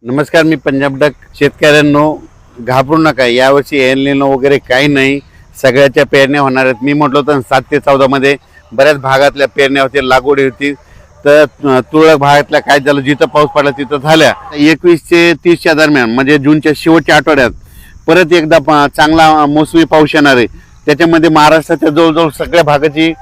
नमस्कार, मी पंजाब डक. शेतकऱ्यांनो, घाबरू नका. यावर्षी एल निनो वगैरे काही नाही, सगळ्याच्या पेरण्या होणार आहेत. मी म्हटलं होतं 7 ते 14 मध्ये बऱ्याच भागातल्या पेरण्या होतील, लागवडी होती. तर तुरळक भागातल्या काय झालं, जिथं पाऊस पडला तिथं झाल्या. 21 ते 30च्या दरम्यान म्हणजे जूनच्या शेवटच्या आठवड्यात परत एकदा चांगला मोसमी पाऊस येणार आहे. त्याच्यामध्ये महाराष्ट्राच्या जवळजवळ सगळ्या भागाची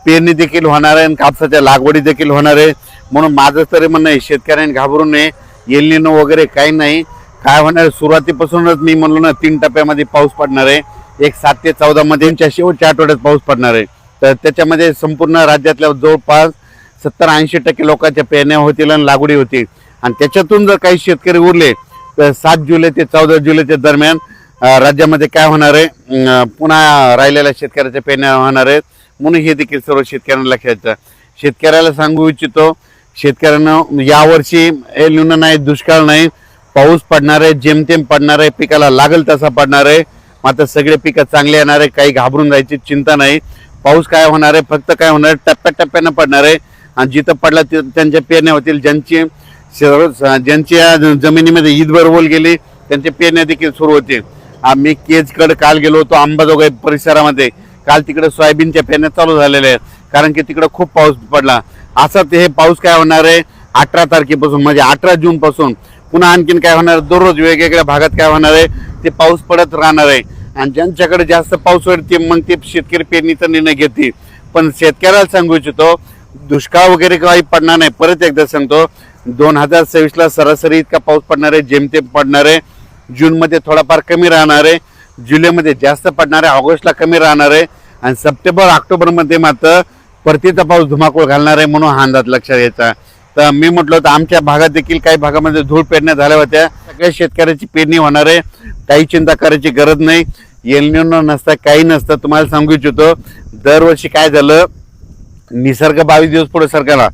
पेरणी देखील होणार आहे आणि कापसाच्या लागवडी देखील होणार आहे. म्हणून माझं तरी म्हणणं आहे, शेतकऱ्यांनी घाबरू नये. एल निनो वगैरे काही नाही. काय होणार, सुरुवातीपासूनच मी म्हणलो ना, 3 टप्प्यामध्ये पाऊस पडणार आहे. एक 7 ते 14 मध्ये शेवटच्या आठवड्यात पाऊस पडणार आहे. तर त्याच्यामध्ये संपूर्ण राज्यातल्या जवळपास 70-80% लोकांच्या पेरण्या होतील आणि लागवडी होतील. आणि त्याच्यातून जर काही शेतकरी उरले तर 7 जुलै ते 14 जुलैच्या दरम्यान राज्यामध्ये काय होणार आहे, पुन्हा राहिलेल्या शेतकऱ्याच्या पेरण्या होणार आहेत. म्हणून हे देखील सर्व शेतकऱ्यांना लक्षात घ्या. शेतकऱ्याला सांगू इच्छितो, शेतकऱ्यांना यावर्षी एल निनो नाही, दुष्काळ नाही, पाऊस पडणार आहे, जेमतेम पडणार आहे, पिकाला लागल तसा पडणार आहे. मात्र सगळे पिकं चांगले येणार आहे, काही घाबरून जायची चिंता नाही. पाऊस काय होणार आहे, फक्त काय होणार आहे, टप्प्याटप्प्यानं पडणार आहे. आणि जिथं पडला त्यांच्या पेरण्या होतील. ज्यांच्या जमिनीमध्ये ईदभर ओल गेली त्यांच्या पेरण्या देखील सुरू होतील. आम्ही केजकडे काल गेलो होतो, अंबाजोगाई परिसरामध्ये. काल तिकडे सोयाबीनच्या पेरण्या चालू झालेल्या आहेत, कारण की तिकडे खूप पाऊस पडला. असं हे पाऊस काय होणार आहे, 18 तारखेपासून म्हणजे 18 जून पासून पुन्हा आणखीन काय होणार, दररोज वेगवेगळ्या भागात काय होणार आहे, ते पाऊस पडत राहणार आहे. आणि ज्यांच्याकडे जास्त पाऊस होईल ते मग ते शेतकरी पेरणीचा निर्णय घेतील. पण शेतकऱ्याला सांगू इच्छितो, दुष्काळ वगैरे काही पडणार नाही. परत एकदा सांगतो, 2026ला सरासरी इतका पाऊस पडणार आहे, जेमतेम पडणार आहे. जूनमध्ये थोडाफार कमी राहणार आहे, जुलैमध्ये जास्त पडणार आहे, ऑगस्टला कमी राहणार आहे आणि सप्टेंबर ऑक्टोबरमध्ये मात्र परतीचा पाऊस धुमाकूळ घालणार आहे. म्हणून हा अंदाज लक्षात घ्यायचा. तर मी म्हटलं होतं, आमच्या भागात देखील काही भागामध्ये धूळ पेरण्या झाल्या होत्या. सगळ्या शेतकऱ्याची पेरणी होणार आहे, काही चिंता करायची गरज नाही. एल निनो नसतं, काही नसतं. तुम्हाला सांगू इच्छितो, दरवर्षी काय झालं, निसर्ग 22 दिवस पुढे सरकला,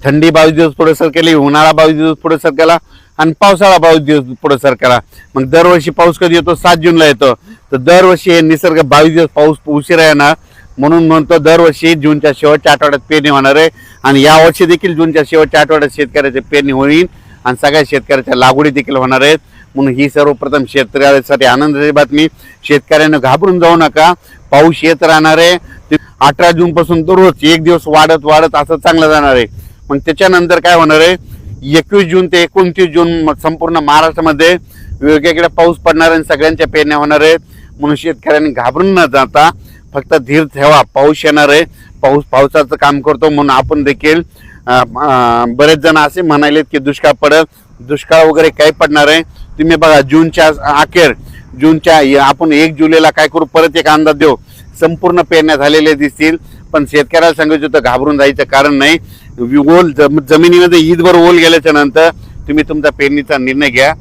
थंडी 22 दिवस पुढे सरकली, उन्हाळा 22 दिवस पुढे सरकला आणि पावसाळा 22 दिवस पुढे सरकला. मग दरवर्षी पाऊस कधी येतो, 7 जूनला येतो. तर दरवर्षी हे निसर्ग 22 दिवस पाऊस उशिरा येणार. म्हणून म्हणतो, दरवर्षी जूनच्या शेवटच्या आठवड्यात पेरणी होणार आहे. आणि यावर्षी देखील जूनच्या शेवटच्या आठवड्यात शेतकऱ्याची पेरणी होईल आणि सगळ्या शेतकऱ्याच्या लागवडी देखील होणार आहेत. म्हणून ही सर्वप्रथम शेतकऱ्यासाठी आनंदाची बातमी. शेतकऱ्यांना घाबरून जाऊ नका, पाऊस येत राहणार आहे. 18 जून पासून दररोज एक दिवस वाढत वाढत असं चांगलं जाणार आहे. मग त्याच्यानंतर काय होणार आहे, 21 जून ते 29 जून संपूर्ण महाराष्ट्रामध्ये वेगवेगळ्या पाऊस पडणार आहे आणि सगळ्यांच्या पेरण्या होणार आहेत. म्हणून शेतकऱ्यांनी घाबरून न जाता फक्त धीर ठेवा. पाऊस येणार आहे, पावसाचं काम करतो. म्हणून आपण देखील बरेच जण असे म्हणालेत की दुष्काळ पडत, दुष्काळ वगैरे काय पडणार आहे. तुम्ही बघा, जूनच्या अखेर आपण 1 जुलैला काय करू, परत एक अंदाज देऊ, संपूर्ण पेरण्या झालेले दिसतील. पण शेतकऱ्याला सांगायचं होतं, घाबरून जायचं कारण नाही. ओल जमिनीमध्ये ईदभर ओल गेल्याच्या नंतर तुम्ही तुमचा पेरणीचा निर्णय घ्या.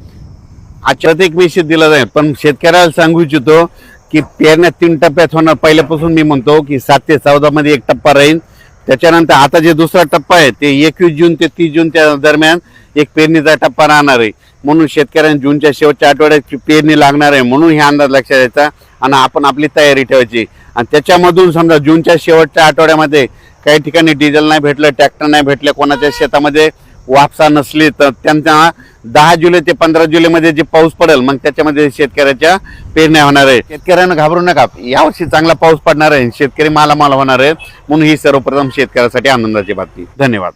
आजच्यात एक मेसेज दिला जाईल. पण शेतकऱ्याला सांगू इच्छितो की पेरण्या 3 टप्प्यात होणार. पहिल्यापासून मी म्हणतो की 7 ते 14 मध्ये एक टप्पा राहील. त्याच्यानंतर आता जे दुसरा टप्पा आहे ते 21 जून ते 30 जूनच्या दरम्यान एक पेरणीचा टप्पा राहणार आहे. म्हणून शेतकऱ्यांनी जूनच्या शेवटच्या आठवड्यात पेरणी लागणार आहे. म्हणून हे अंदाज लक्षात द्यायचा आणि आपण आपली तयारी ठेवायची. आणि त्याच्यामधून समजा जूनच्या शेवटच्या आठवड्यामध्ये काही ठिकाणी डिझेल नाही भेटलं, ट्रॅक्टर नाही भेटले, कोणाच्या शेतामध्ये वापसा नसली, तर त्यांना 10 जुलै ते 15 जुलैमध्ये जे पाऊस पडेल मग त्याच्यामध्ये शेतकऱ्याच्या पेरण्या होणार आहे. शेतकऱ्यांना घाबरू नका, यावर्षी चांगला पाऊस पडणार आहे, शेतकरी मालामाल होणार आहे. म्हणून ही सर्वप्रथम शेतकऱ्यासाठी आनंदाची बातमी. धन्यवाद.